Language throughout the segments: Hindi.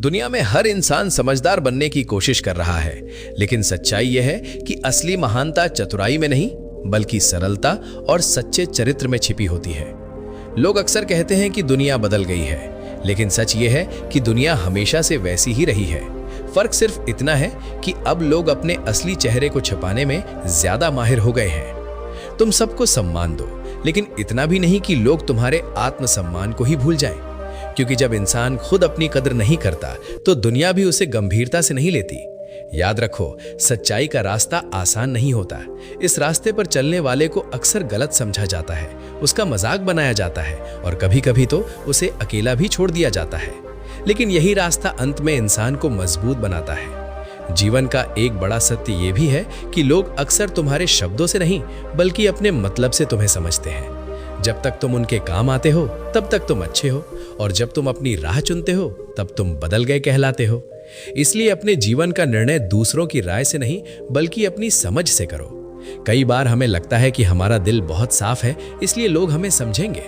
दुनिया में हर इंसान समझदार बनने की कोशिश कर रहा है, लेकिन सच्चाई यह है कि असली महानता चतुराई में नहीं बल्कि सरलता और सच्चे चरित्र में छिपी होती है। लोग अक्सर कहते हैं कि दुनिया बदल गई है, लेकिन सच यह है कि दुनिया हमेशा से वैसी ही रही है। फर्क सिर्फ इतना है कि अब लोग अपने असली चेहरे को छिपाने में ज्यादा माहिर हो गए हैं। तुम सबको सम्मान दो, लेकिन इतना भी नहीं कि लोग तुम्हारे आत्मसम्मान को ही भूल जाएं। क्योंकि जब इंसान खुद अपनी कदर नहीं करता तो दुनिया भी उसे गंभीरता से नहीं लेती। याद रखो, सच्चाई का रास्ता आसान नहीं होता। इस रास्ते पर चलने वाले को अक्सर गलत समझा जाता है, उसका मजाक बनाया जाता है और कभी कभी तो उसे अकेला भी छोड़ दिया जाता है। लेकिन यही रास्ता अंत में इंसान को मजबूत बनाता है। जीवन का एक बड़ा सत्य यह भी है कि लोग अक्सर तुम्हारे शब्दों से नहीं बल्कि अपने मतलब से तुम्हें समझते हैं। जब तक तुम उनके काम आते हो तब तक तुम अच्छे हो, और जब तुम अपनी राह चुनते हो तब तुम बदल गए कहलाते हो। इसलिए अपने जीवन का निर्णय दूसरों की राय से नहीं बल्कि अपनी समझ से करो। कई बार हमें लगता है कि हमारा दिल बहुत साफ है इसलिए लोग हमें समझेंगे,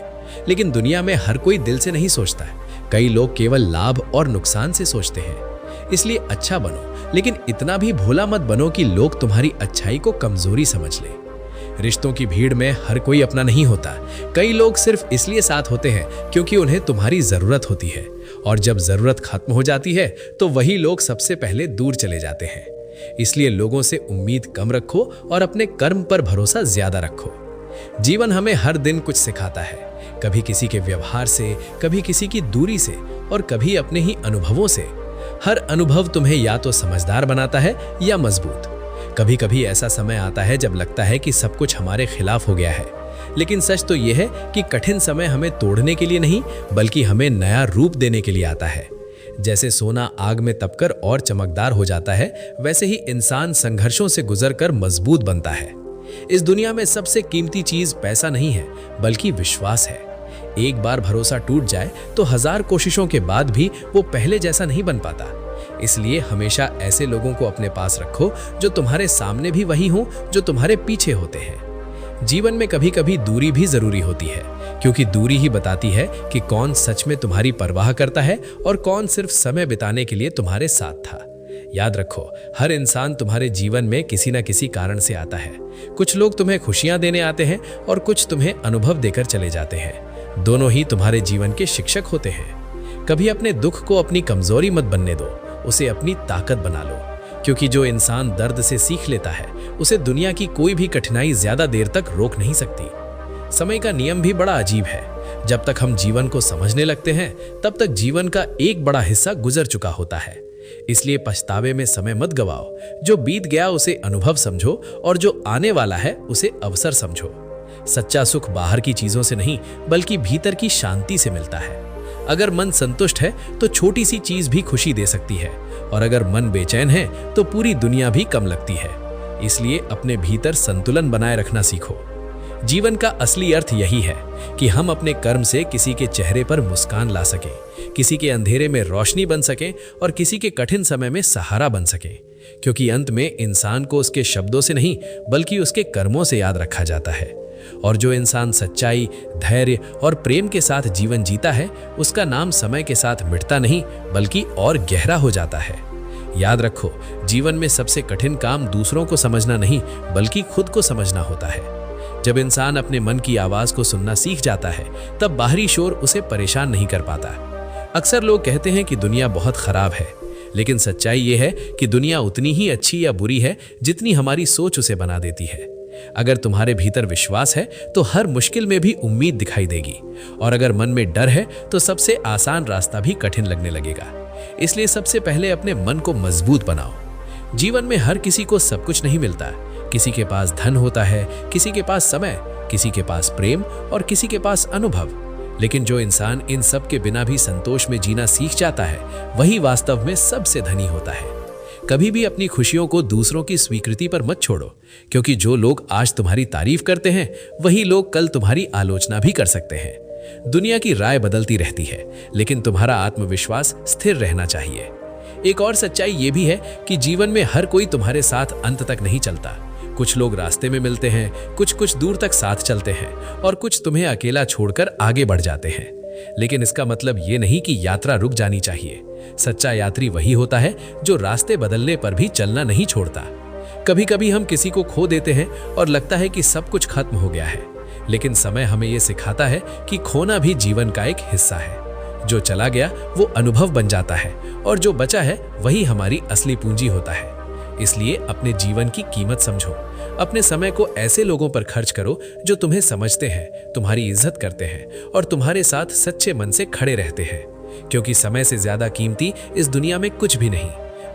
लेकिन दुनिया में हर कोई दिल से नहीं सोचता है। कई लोग केवल लाभ और नुकसान से सोचते हैं। इसलिए अच्छा बनो, लेकिन इतना भी भोला मत बनो कि लोग तुम्हारी अच्छाई को कमजोरी समझ लें। रिश्तों की भीड़ में हर कोई अपना नहीं होता। कई लोग सिर्फ इसलिए साथ होते हैं क्योंकि उन्हें तुम्हारी जरूरत होती है, और जब जरूरत खत्म हो जाती है तो वही लोग सबसे पहले दूर चले जाते हैं। इसलिए लोगों से उम्मीद कम रखो और अपने कर्म पर भरोसा ज्यादा रखो। जीवन हमें हर दिन कुछ सिखाता है, कभी किसी के व्यवहार से, कभी किसी की दूरी से और कभी अपने ही अनुभवों से। हर अनुभव तुम्हें या तो समझदार बनाता है या मजबूत। कभी कभी ऐसा समय आता है जब लगता है कि सब कुछ हमारे खिलाफ हो गया है, लेकिन सच तो यह है कि कठिन समय हमें तोड़ने के लिए नहीं बल्कि हमें नया रूप देने के लिए आता है। जैसे सोना आग में तपकर और चमकदार हो जाता है, वैसे ही इंसान संघर्षों से गुजरकर मजबूत बनता है। इस दुनिया में सबसे कीमती चीज पैसा नहीं है बल्कि विश्वास है। एक बार भरोसा टूट जाए तो 1000 कोशिशों के बाद भी वो पहले जैसा नहीं बन पाता। इसलिए हमेशा ऐसे लोगों को अपने पास रखो जो तुम्हारे सामने भी वही हों जो तुम्हारे पीछे होते हैं। जीवन में कभी कभी दूरी भी जरूरी होती है, क्योंकि दूरी ही बताती है कि कौन सच में तुम्हारी परवाह करता है और कौन सिर्फ समय बिताने के लिए तुम्हारे साथ था। याद रखो, हर इंसान तुम्हारे जीवन में किसी न किसी कारण से आता है। कुछ लोग तुम्हें खुशियां देने आते हैं और कुछ तुम्हें अनुभव देकर चले जाते हैं। दोनों ही तुम्हारे जीवन के शिक्षक होते हैं। कभी अपने दुख को अपनी कमजोरी मत बनने दो, उसे अपनी ताकत बना लो। क्योंकि जो इंसान दर्द से सीख लेता है उसे दुनिया की कोई भी कठिनाई ज्यादा देर तक रोक नहीं सकती। समय का नियम भी बड़ा अजीब है। जब तक हम जीवन को समझने लगते हैं तब तक जीवन का एक बड़ा हिस्सा गुजर चुका होता है। इसलिए पछतावे में समय मत गवाओ। जो बीत गया उसे अनुभव समझो और जो आने वाला है उसे अवसर समझो। सच्चा सुख बाहर की चीजों से नहीं बल्कि भीतर की शांति से मिलता है। अगर मन संतुष्ट है तो छोटी सी चीज भी खुशी दे सकती है, और अगर मन बेचैन है तो पूरी दुनिया भी कम लगती है। इसलिए अपने भीतर संतुलन बनाए रखना सीखो। जीवन का असली अर्थ यही है कि हम अपने कर्म से किसी के चेहरे पर मुस्कान ला सकें, किसी के अंधेरे में रोशनी बन सकें और किसी के कठिन समय में सहारा बन सकें। क्योंकि अंत में इंसान को उसके शब्दों से नहीं बल्कि उसके कर्मों से याद रखा जाता है। और जो इंसान सच्चाई, धैर्य और प्रेम के साथ जीवन जीता है उसका नाम समय के साथ मिटता नहीं बल्कि और गहरा हो जाता है। याद रखो, जीवन में सबसे कठिन काम दूसरों को समझना नहीं बल्कि खुद को समझना होता है। जब इंसान अपने मन की आवाज को सुनना सीख जाता है तब बाहरी शोर उसे परेशान नहीं कर पाता। अक्सर लोग कहते हैं कि दुनिया बहुत खराब है, लेकिन सच्चाई यह है कि दुनिया उतनी ही अच्छी या बुरी है जितनी हमारी सोच उसे बना देती है। अगर तुम्हारे भीतर विश्वास है तो हर मुश्किल में भी उम्मीद दिखाई देगी, और अगर मन में डर है तो सबसे आसान रास्ता भी कठिन लगने लगेगा। इसलिए सबसे पहले अपने मन को मजबूत बनाओ। जीवन में हर किसी को सब कुछ नहीं मिलता। किसी के पास धन होता है, किसी के पास समय, किसी के पास प्रेम और किसी के पास अनुभव। लेकिन जो इंसान इन सब के बिना भी संतोष में जीना सीख जाता है वही वास्तव में सबसे धनी होता है। कभी भी अपनी खुशियों को दूसरों की स्वीकृति पर मत छोड़ो, क्योंकि जो लोग आज तुम्हारी तारीफ करते हैं वही लोग कल तुम्हारी आलोचना भी कर सकते हैं। दुनिया की राय बदलती रहती है, लेकिन तुम्हारा आत्मविश्वास स्थिर रहना चाहिए। एक और सच्चाई ये भी है कि जीवन में हर कोई तुम्हारे साथ अंत तक नहीं चलता। कुछ लोग रास्ते में मिलते हैं, कुछ दूर तक साथ चलते हैं और कुछ तुम्हें अकेला छोड़कर आगे बढ़ जाते हैं। लेकिन इसका मतलब ये नहीं कि यात्रा रुक जानी चाहिए। सच्चा यात्री वही होता है जो रास्ते बदलने पर भी चलना नहीं छोड़ता। कभी कभी हम किसी को खो देते हैं और लगता है कि सब कुछ खत्म हो गया है, लेकिन समय हमें यह सिखाता है कि खोना भी जीवन का एक हिस्सा है। जो चला गया वो अनुभव बन जाता है और जो बचा है वही हमारी असली पूंजी होता है। इसलिए अपने जीवन की कीमत समझो। अपने समय को ऐसे लोगों पर खर्च करो जो तुम्हें समझते हैं, तुम्हारी इज्जत करते हैं और तुम्हारे साथ सच्चे मन से खड़े रहते हैं। क्योंकि समय से ज्यादा कीमती इस दुनिया में कुछ भी नहीं।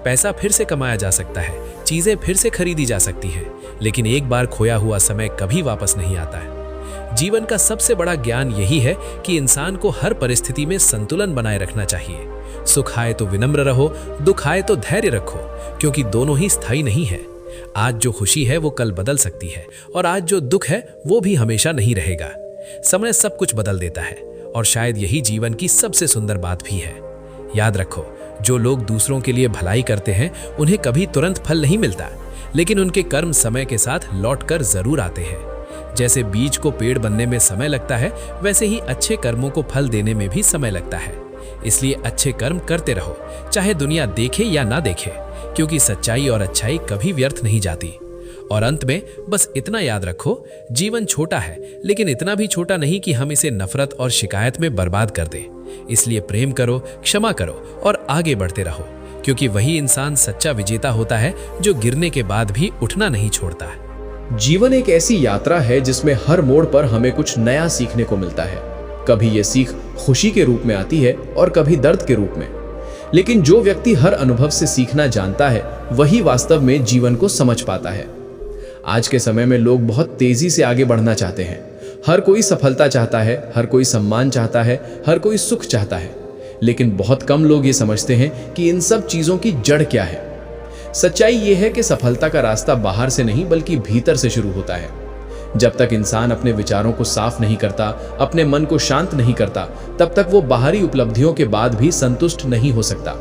पैसा फिर से कमाया जा सकता है, चीजें फिर से खरीदी जा सकती हैं, लेकिन एक बार खोया हुआ समय कभी वापस नहीं आता है। जीवन का सबसे बड़ा ज्ञान यही है कि इंसान को हर परिस्थिति में संतुलन बनाए रखना चाहिए। सुख आए तो विनम्र रहो, दुख आए तो धैर्य रखो, क्योंकि दोनों ही स्थायी नहीं है। आज जो खुशी है वो कल बदल सकती है और आज जो दुख है वो भी हमेशा नहीं रहेगा। समय सब कुछ बदल देता है और शायद यही जीवन की सबसे सुंदर बात भी है। याद रखो, जो लोग दूसरों के लिए भलाई करते हैं उन्हें कभी तुरंत फल नहीं मिलता, लेकिन उनके कर्म समय के साथ लौटकर जरूर आते हैं। जैसे बीज को पेड़ बनने में समय लगता है, वैसे ही अच्छे कर्मों को फल देने में भी समय लगता है। इसलिए अच्छे कर्म करते रहो, चाहे दुनिया देखे या ना देखे, क्योंकि सच्चाई और अच्छाई कभी व्यर्थ नहीं जाती। और अंत में बस इतना याद रखो, जीवन छोटा है, लेकिन इतना भी छोटा नहीं कि हम इसे नफरत और शिकायत में बर्बाद कर दें। इसलिए प्रेम करो, क्षमा करो और आगे बढ़ते रहो, क्योंकि वही इंसान सच्चा विजेता होता है जो गिरने के बाद भी उठना नहीं छोड़ता है। जीवन एक ऐसी यात्रा है जिसमें हर मोड़ पर हमें कुछ नया सीखने को मिलता है। कभी ये सीख खुशी के रूप में आती है और कभी दर्द के रूप में। लेकिन जो व्यक्ति हर अनुभव से सीखना जानता है वही वास्तव में जीवन को समझ पाता है। आज के समय में लोग बहुत तेजी से आगे बढ़ना चाहते हैं। हर कोई सफलता चाहता है, हर कोई सम्मान चाहता है, हर कोई सुख चाहता है, लेकिन बहुत कम लोग ये समझते हैं कि इन सब चीजों की जड़ क्या है। सच्चाई ये है कि सफलता का रास्ता बाहर से नहीं बल्कि भीतर से शुरू होता है। जब तक इंसान अपने विचारों को साफ नहीं करता, अपने मन को शांत नहीं करता, तब तक वो बाहरी उपलब्धियों के बाद भी संतुष्ट नहीं हो सकता।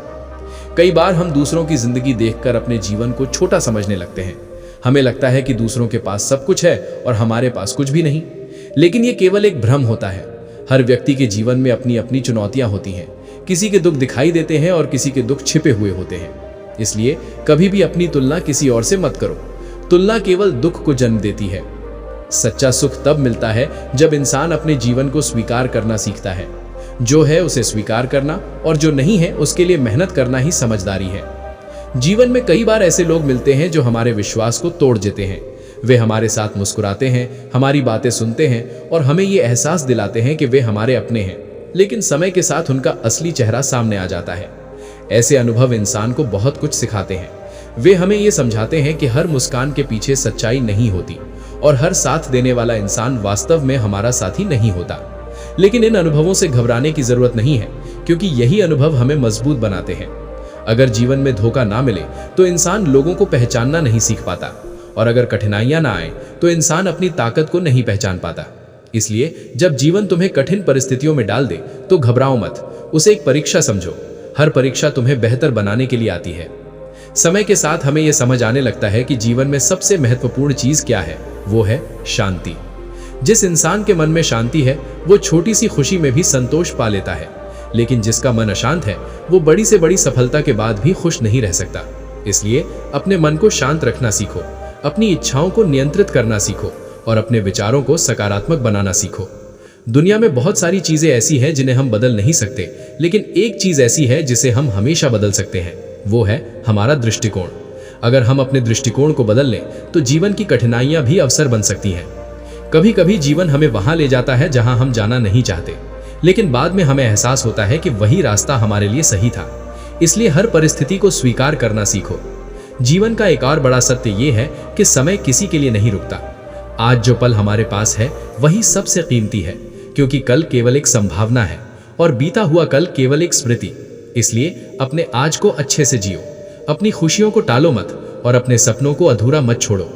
कई बार हम दूसरों की जिंदगी देखकर अपने जीवन को छोटा समझने लगते हैं। हमें लगता है कि दूसरों के पास सब कुछ है और हमारे पास कुछ भी नहीं, लेकिन ये केवल एक भ्रम होता है। हर व्यक्ति के जीवन में अपनी अपनी चुनौतियां होती हैं। किसी के दुख दिखाई देते हैं और किसी के दुख छिपे हुए होते हैं। इसलिए कभी भी अपनी तुलना किसी और से मत करो। तुलना केवल दुख को जन्म देती है। सच्चा सुख तब मिलता है जब इंसान अपने जीवन को स्वीकार करना सीखता है। जो है उसे स्वीकार करना और जो नहीं है उसके लिए मेहनत करना ही समझदारी है। जीवन में कई बार ऐसे लोग मिलते हैं जो हमारे विश्वास को तोड़ देते हैं। वे हमारे साथ मुस्कुराते हैं, हमारी बातें सुनते हैं और हमें ये एहसास दिलाते हैं कि वे हमारे अपने हैं, लेकिन समय के साथ उनका असली चेहरा सामने आ जाता है। ऐसे अनुभव इंसान को बहुत कुछ सिखाते हैं। वे हमें ये समझाते हैं कि हर मुस्कान के पीछे सच्चाई नहीं होती और हर साथ देने वाला इंसान वास्तव में हमारा साथी नहीं होता। लेकिन इन अनुभवों से घबराने की जरूरत नहीं है, क्योंकि यही अनुभव हमें मजबूत बनाते हैं। अगर जीवन में धोखा ना मिले तो इंसान लोगों को पहचानना नहीं सीख पाता, और अगर कठिनाइयां ना आए तो इंसान अपनी ताकत को नहीं पहचान पाता। इसलिए जब जीवन तुम्हें कठिन परिस्थितियों में डाल दे तो घबराओ मत, उसे एक परीक्षा समझो। हर परीक्षा तुम्हें बेहतर बनाने के लिए आती है। समय के साथ हमें यह समझ आने लगता है कि जीवन में सबसे महत्वपूर्ण चीज क्या है, वो है शांति। जिस इंसान के मन में शांति है वो छोटी सी खुशी में भी संतोष पा लेता है, लेकिन जिसका मन अशांत है वो बड़ी से बड़ी सफलता के बाद भी खुश नहीं रह सकता। इसलिए अपने मन को शांत रखना सीखो, अपनी इच्छाओं को नियंत्रित करना सीखो और अपने विचारों को सकारात्मक बनाना सीखो। दुनिया में बहुत सारी चीजें ऐसी हैं जिन्हें हम बदल नहीं सकते, लेकिन एक चीज ऐसी है जिसे हम हमेशा बदल सकते हैं, वो है हमारा दृष्टिकोण। अगर हम अपने दृष्टिकोण को बदल लें तो जीवन की कठिनाइयां भी अवसर बन सकती हैं। कभी कभी जीवन हमें वहां ले जाता है जहां हम जाना नहीं चाहते, लेकिन बाद में हमें एहसास होता है कि वही रास्ता हमारे लिए सही था। इसलिए हर परिस्थिति को स्वीकार करना सीखो। जीवन का एक और बड़ा सत्य ये है कि समय किसी के लिए नहीं रुकता। आज जो पल हमारे पास है वही सबसे कीमती है, क्योंकि कल केवल एक संभावना है और बीता हुआ कल केवल एक स्मृति। इसलिए अपने आज को अच्छे से जियो, अपनी खुशियों को टालो मत और अपने सपनों को अधूरा मत छोड़ो।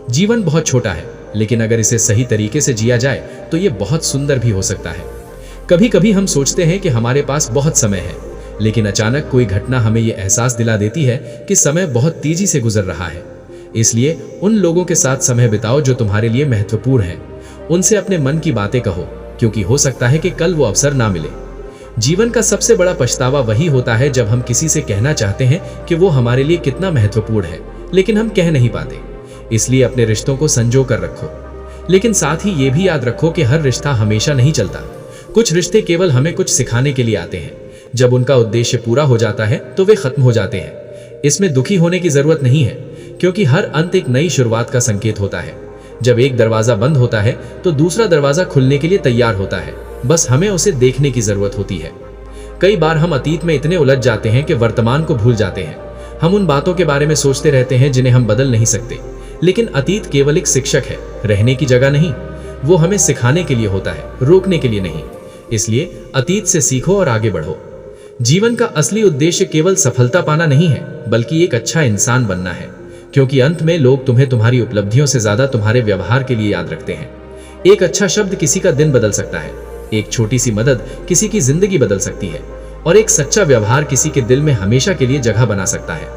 जीवन बहुत छोटा है, लेकिन अगर इसे सही तरीके से जिया जाए तो ये बहुत सुंदर भी हो सकता है। कभी कभी हम सोचते हैं कि हमारे पास बहुत समय है, लेकिन अचानक कोई घटना हमें ये एहसास दिला देती है कि समय बहुत तेजी से गुजर रहा है। इसलिए उन लोगों के साथ समय बिताओ जो तुम्हारे लिए महत्वपूर्ण हैं। उनसे अपने मन की बातें कहो, क्योंकि हो सकता है कि कल वो अवसर ना मिले। जीवन का सबसे बड़ा पछतावा वही होता है जब हम किसी से कहना चाहते हैं कि वो हमारे लिए कितना महत्वपूर्ण है, लेकिन हम कह नहीं पाते। इसलिए अपने रिश्तों को संजो कर रखो, लेकिन साथ ही ये भी याद रखो कि हर रिश्ता हमेशा नहीं चलता। कुछ रिश्ते केवल हमें कुछ सिखाने के लिए आते हैं। जब उनका उद्देश्य पूरा हो जाता है तो वे खत्म हो जाते हैं। इसमें दुखी होने की जरूरत नहीं है, क्योंकि हर अंत एक नई शुरुआत का संकेत होता है। जब एक दरवाजा बंद होता है तो दूसरा दरवाजा खुलने के लिए तैयार होता है, बस हमें उसे देखने की जरूरत होती है। कई बार हम अतीत में इतने उलझ जाते हैं कि वर्तमान को भूल जाते हैं। हम उन बातों के बारे में सोचते रहते हैं जिन्हें हम बदल नहीं सकते, लेकिन अतीत केवल एक शिक्षक है, रहने की जगह नहीं। वो हमें सिखाने के लिए होता है, रोकने के लिए नहीं। इसलिए अतीत से सीखो और आगे बढ़ो। जीवन का असली उद्देश्य केवल सफलता पाना नहीं है, बल्कि एक अच्छा इंसान बनना है, क्योंकि अंत में लोग तुम्हें तुम्हारी उपलब्धियों से ज्यादा तुम्हारे व्यवहार के लिए याद रखते हैं। एक अच्छा शब्द किसी का दिन बदल सकता है, एक छोटी सी मदद किसी की जिंदगी बदल सकती है, और एक सच्चा व्यवहार किसी के दिल में हमेशा के लिए जगह बना सकता है।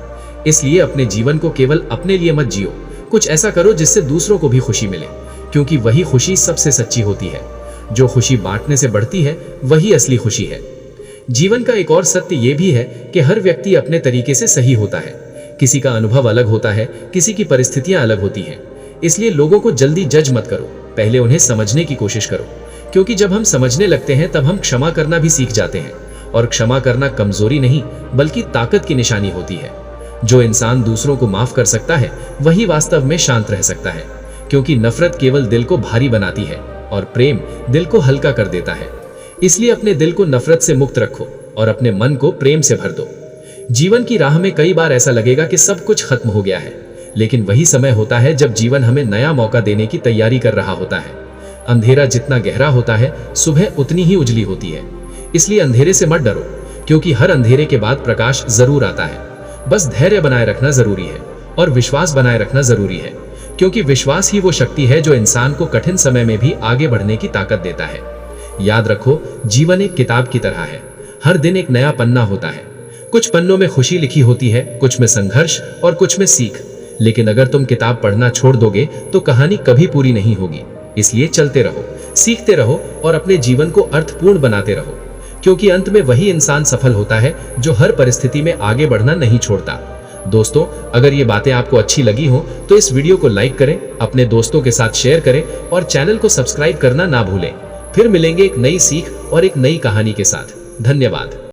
इसलिए अपने जीवन को केवल अपने लिए मत जियो, कुछ ऐसा करो जिससे दूसरों को भी खुशी मिले, क्योंकि वही खुशी सबसे सच्ची होती है। जो खुशी बांटने से बढ़ती है वही असली खुशी है। जीवन का एक और सत्य यह भी है कि हर व्यक्ति अपने तरीके से सही होता है। किसी का अनुभव अलग होता है, किसी की परिस्थितियां अलग होती हैं। इसलिए लोगों को जल्दी जज मत करो, पहले उन्हें समझने की कोशिश करो, क्योंकि जब हम समझने लगते हैं तब हम क्षमा करना भी सीख जाते हैं। और क्षमा करना कमजोरी नहीं, बल्कि ताकत की निशानी होती है। जो इंसान दूसरों को माफ कर सकता है वही वास्तव में शांत रह सकता है, क्योंकि नफरत केवल दिल को भारी बनाती है और प्रेम दिल को हल्का कर देता है। इसलिए अपने दिल को नफरत से मुक्त रखो और अपने मन को प्रेम से भर दो। जीवन की राह में कई बार ऐसा लगेगा कि सब कुछ खत्म हो गया है, लेकिन वही समय होता है जब जीवन हमें नया मौका देने की तैयारी कर रहा होता है। अंधेरा जितना गहरा होता है, सुबह उतनी ही उजली होती है। इसलिए अंधेरे से मत डरो, क्योंकि हर अंधेरे के बाद प्रकाश जरूर आता है। बस धैर्य बनाए रखना जरूरी है और विश्वास बनाए रखना जरूरी है, क्योंकि विश्वास ही वो शक्ति है जो इंसान को कठिन समय में भी आगे बढ़ने की ताकत देता है। याद रखो, जीवन एक किताब की तरह है। हर दिन एक नया पन्ना होता है। कुछ पन्नों में खुशी लिखी होती है, कुछ में संघर्ष और कुछ में सीख। लेकिन अगर तुम किताब पढ़ना छोड़ दोगे तो कहानी कभी पूरी नहीं होगी। इसलिए चलते रहो, सीखते रहो और अपने जीवन को अर्थपूर्ण बनाते रहो, क्योंकि अंत में वही इंसान सफल होता है जो हर परिस्थिति में आगे बढ़ना नहीं छोड़ता। दोस्तों, अगर ये बातें आपको अच्छी लगी हो तो इस वीडियो को लाइक करें, अपने दोस्तों के साथ शेयर करें और चैनल को सब्सक्राइब करना ना भूलें। फिर मिलेंगे एक नई सीख और एक नई कहानी के साथ। धन्यवाद।